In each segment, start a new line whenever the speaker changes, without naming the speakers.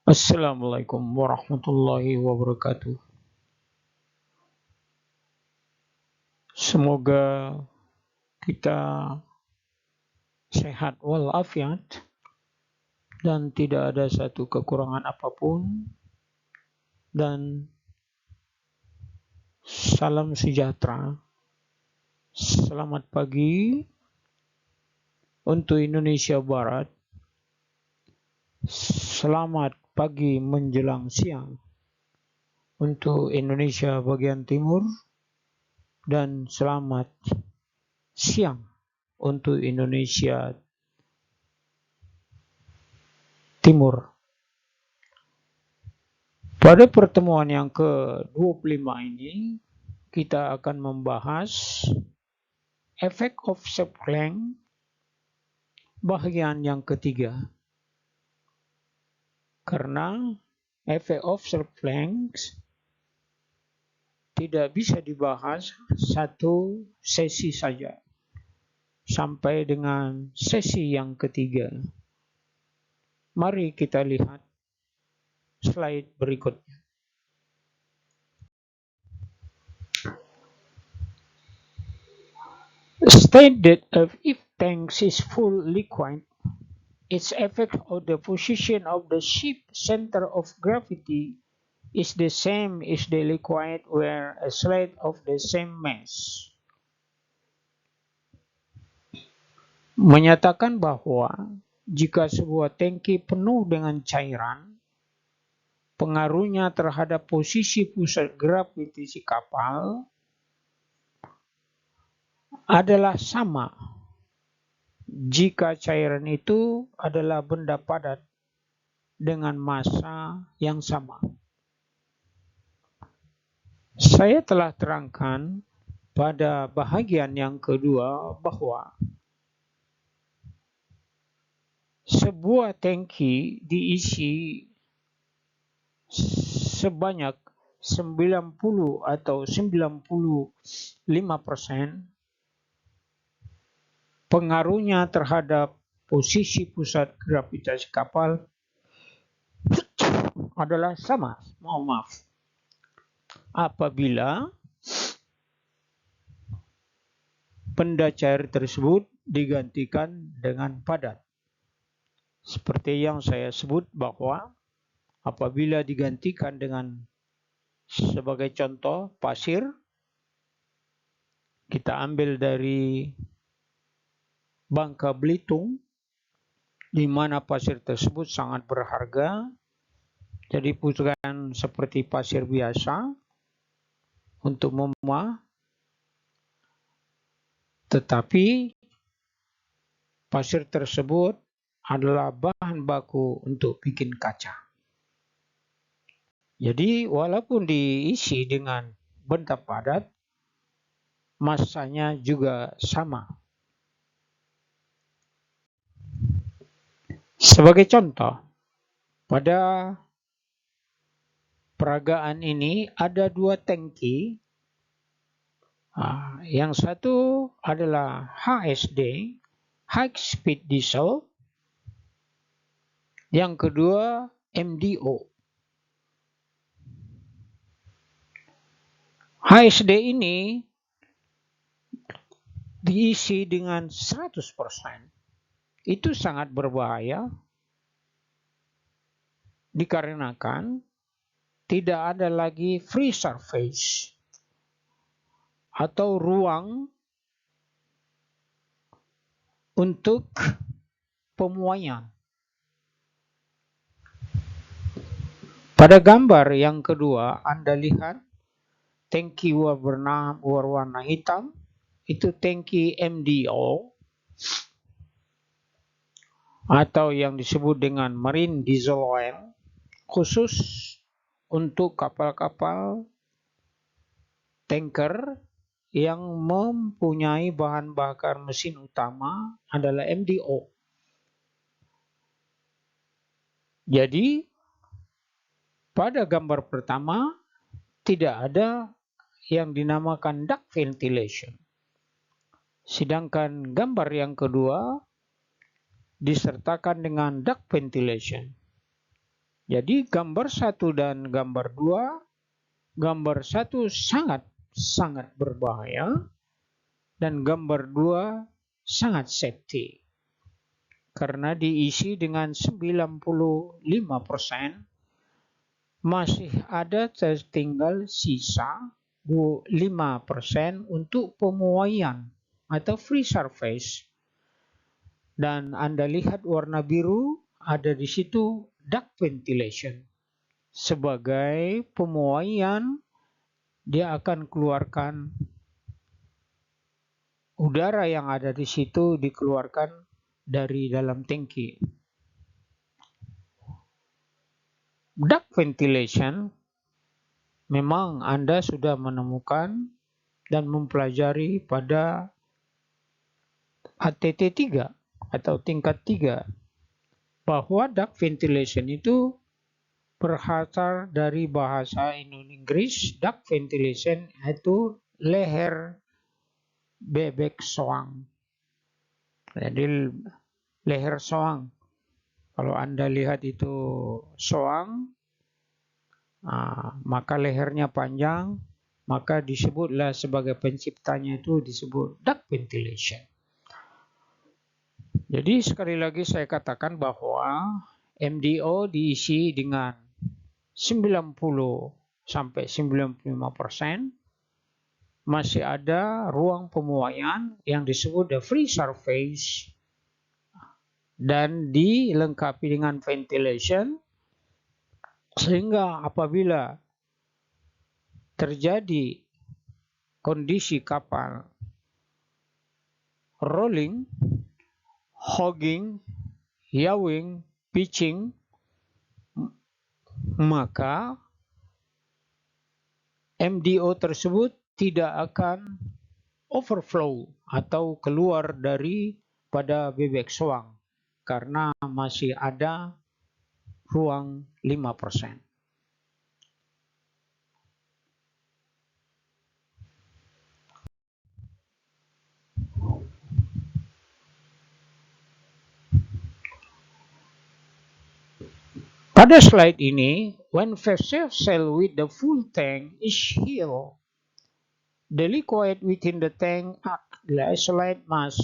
Assalamualaikum warahmatullahi wabarakatuh. Semoga kita sehat walafiat dan tidak ada satu kekurangan apapun, dan salam sejahtera. Selamat pagi untuk Indonesia Barat. Selamat pagi menjelang siang untuk Indonesia bagian timur, dan selamat siang untuk Indonesia Timur. Pada pertemuan yang ke-25 ini, kita akan membahas effect of self-length bagian yang ketiga. Karena effect of self-length tidak bisa dibahas satu sesi saja, sampai dengan sesi yang ketiga. Mari kita lihat slide berikutnya. State that if tank is full liquid, its effect on the position of the ship center of gravity is the same as the liquid were a slide of the same mass. Menyatakan bahwa jika sebuah tangki penuh dengan cairan, pengaruhnya terhadap posisi pusat gravitasi kapal adalah sama jika cairan itu adalah benda padat dengan massa yang sama. Saya telah terangkan pada bahagian yang kedua bahwa sebuah tangki diisi sebanyak 90 atau 95%, pengaruhnya terhadap posisi pusat gravitasi kapal adalah sama. Apabila benda cair tersebut digantikan dengan padat. Seperti yang saya sebut bahwa apabila digantikan dengan, sebagai contoh, pasir, kita ambil dari Bangka Belitung, di mana pasir tersebut sangat berharga, jadi bukan seperti pasir biasa untuk membuat, tetapi pasir tersebut adalah bahan baku untuk bikin kaca. Jadi walaupun diisi dengan benda padat, massanya juga sama. Sebagai contoh, pada peragaan ini ada dua tangki. Yang satu adalah HSD, High Speed Diesel. Yang kedua MDO. HSD ini diisi dengan 100%. Itu sangat berbahaya dikarenakan tidak ada lagi free surface atau ruang untuk pemuaian. Pada gambar yang kedua, Anda lihat tangki berwarna hitam, itu tangki MDO atau yang disebut dengan marine diesel oil, khusus untuk kapal-kapal tanker yang mempunyai bahan bakar mesin utama adalah MDO. Jadi pada gambar pertama tidak ada yang dinamakan duct ventilation. Sedangkan gambar yang kedua disertakan dengan duct ventilation. Jadi gambar 1 dan gambar 2, gambar 1 sangat berbahaya dan gambar 2 sangat safety. Karena diisi dengan 95%, masih ada tertinggal sisa 5% untuk pemuaian atau free surface. Dan Anda lihat warna biru ada di situ duct ventilation. Sebagai pemuaian, dia akan keluarkan udara yang ada di situ dikeluarkan dari dalam tangki. Duct ventilation memang Anda sudah menemukan dan mempelajari pada ATT 3 atau tingkat 3 bahwa duct ventilation itu berasal dari bahasa Inggris. Duct ventilation itu leher bebek soang. Jadi leher soang. Kalau Anda lihat itu soang, maka lehernya panjang, maka disebutlah sebagai penciptanya itu disebut duct ventilation. Jadi sekali lagi saya katakan bahwa MDO diisi dengan 90 sampai 95%, masih ada ruang pemuaian yang disebut the free surface dan dilengkapi dengan ventilation, sehingga apabila terjadi kondisi kapal rolling, hogging, yawing, pitching, maka MDO tersebut tidak akan overflow atau keluar dari pada bebek soang karena masih ada ruang 5%. Pada slide ini, when vessel with the full tank is filled, the liquid within the tank acts like isolate mass.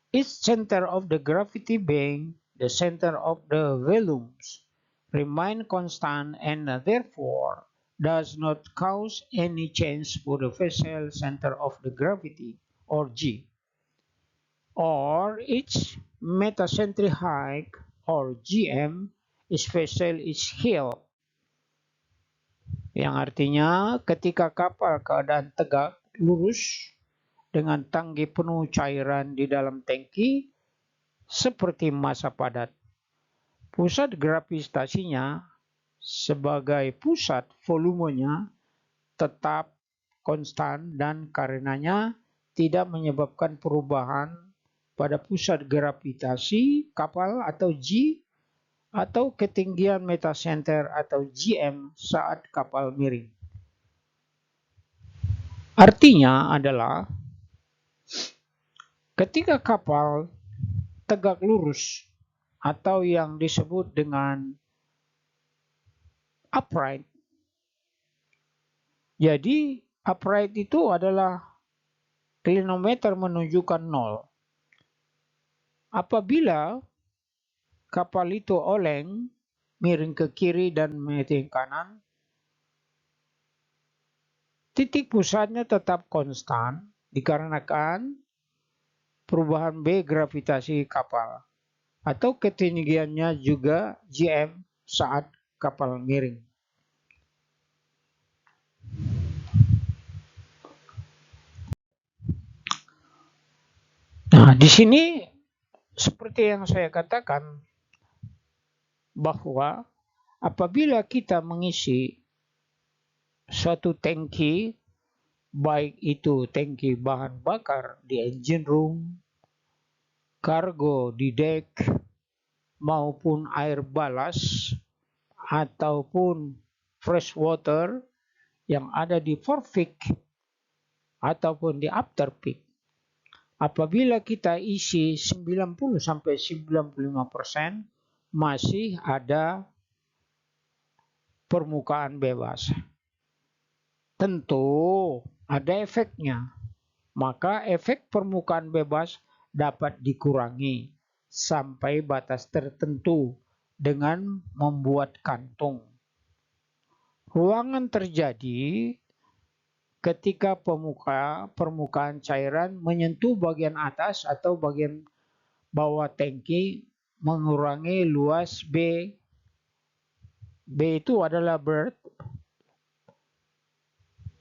Its center of the gravity being the center of the volumes remain constant and therefore does not cause any change for the vessel center of the gravity or G, or its metacentric height or GM is vessel is held. Yang artinya ketika kapal keadaan tegak lurus dengan tangki penuh cairan di dalam tangki seperti massa padat, pusat gravitasinya sebagai pusat volumenya tetap konstan dan karenanya tidak menyebabkan perubahan pada pusat gravitasi kapal atau G atau ketinggian metacenter atau GM saat kapal miring. Artinya adalah ketika kapal tegak lurus atau yang disebut dengan upright. Jadi upright itu adalah klinometer menunjukkan 0. Apabila kapal itu oleng, miring ke kiri dan miring kanan, titik pusatnya tetap konstan dikarenakan perubahan B gravitasi kapal atau ketinggiannya juga GM saat kapal miring. Nah, di sini seperti yang saya katakan bahwa apabila kita mengisi suatu tangki, baik itu tangki bahan bakar di engine room, kargo di dek, maupun air balas ataupun fresh water yang ada di forepeak ataupun di afterpeak. Apabila kita isi 90 sampai 95%, masih ada permukaan bebas. Tentu ada efeknya. Maka efek permukaan bebas dapat dikurangi sampai batas tertentu dengan membuat kantung. Ruangan terjadi ketika permukaan cairan menyentuh bagian atas atau bagian bawah tangki mengurangi luas B. B itu adalah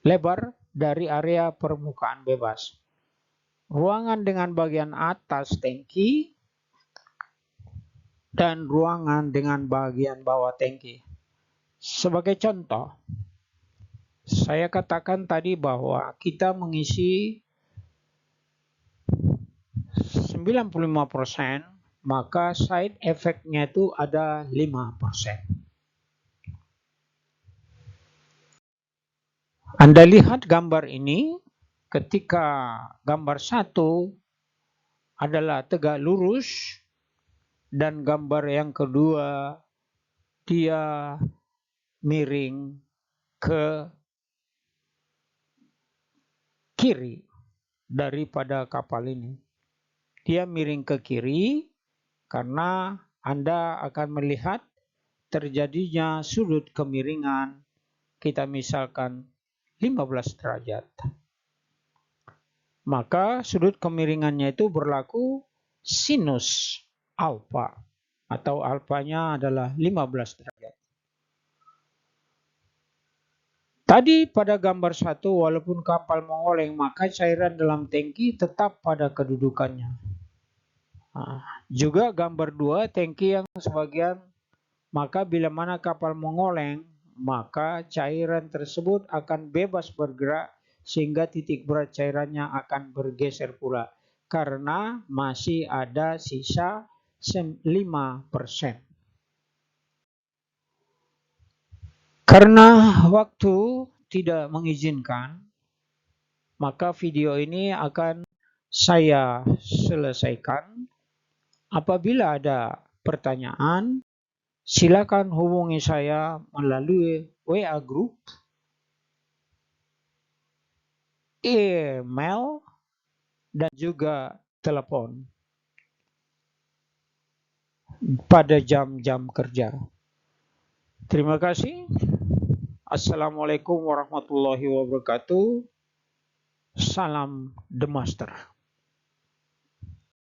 lebar dari area permukaan bebas. Ruangan dengan bagian atas tangki dan ruangan dengan bagian bawah tangki. Sebagai contoh, saya katakan tadi bahwa kita mengisi 95%, maka side effect-nya itu ada 5%. Anda lihat gambar ini, ketika gambar 1 adalah tegak lurus dan gambar yang kedua dia miring ke kiri daripada kapal ini. Dia miring ke kiri karena Anda akan melihat terjadinya sudut kemiringan, kita misalkan 15 derajat. Maka sudut kemiringannya itu berlaku sinus alfa atau alfanya adalah 15 derajat. Tadi pada gambar 1 walaupun kapal mengoleng maka cairan dalam tangki tetap pada kedudukannya. Juga gambar 2 tangki yang sebagian, maka bila mana kapal mengoleng maka cairan tersebut akan bebas bergerak sehingga titik berat cairannya akan bergeser pula karena masih ada sisa 5%. Karena waktu tidak mengizinkan, maka video ini akan saya selesaikan. Apabila ada pertanyaan, silakan hubungi saya melalui WA Group, email, dan juga telepon pada jam-jam kerja. Terima kasih. Assalamualaikum warahmatullahi wabarakatuh. Salam The Master.